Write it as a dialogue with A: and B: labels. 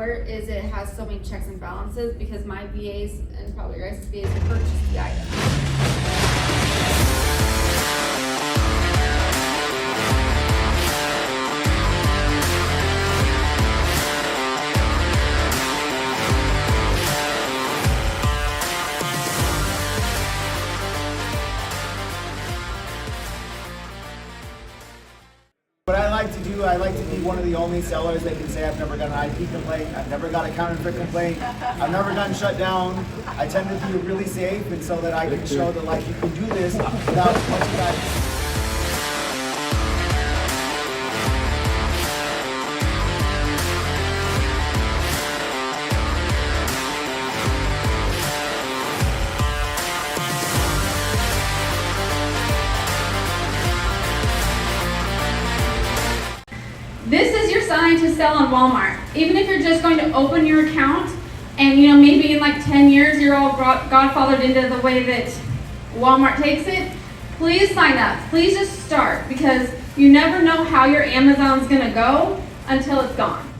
A: software is it has so many checks and balances because my VAs and probably your guys' VAs purchase the item.
B: What I like to do, I like to be one of the only sellers that can say I've never got an IP complaint, I've never got a counterfeit complaint, I've never gotten shut down. I tend to be really safe, and so that I can show that like you can do this without as much guidance.
A: This is your sign to sell on Walmart. Even if you're just going to open your account and maybe in like 10 years you're all godfathered into the way that Walmart takes it, please sign up. Please just start, because you never know how your Amazon's gonna go until it's gone.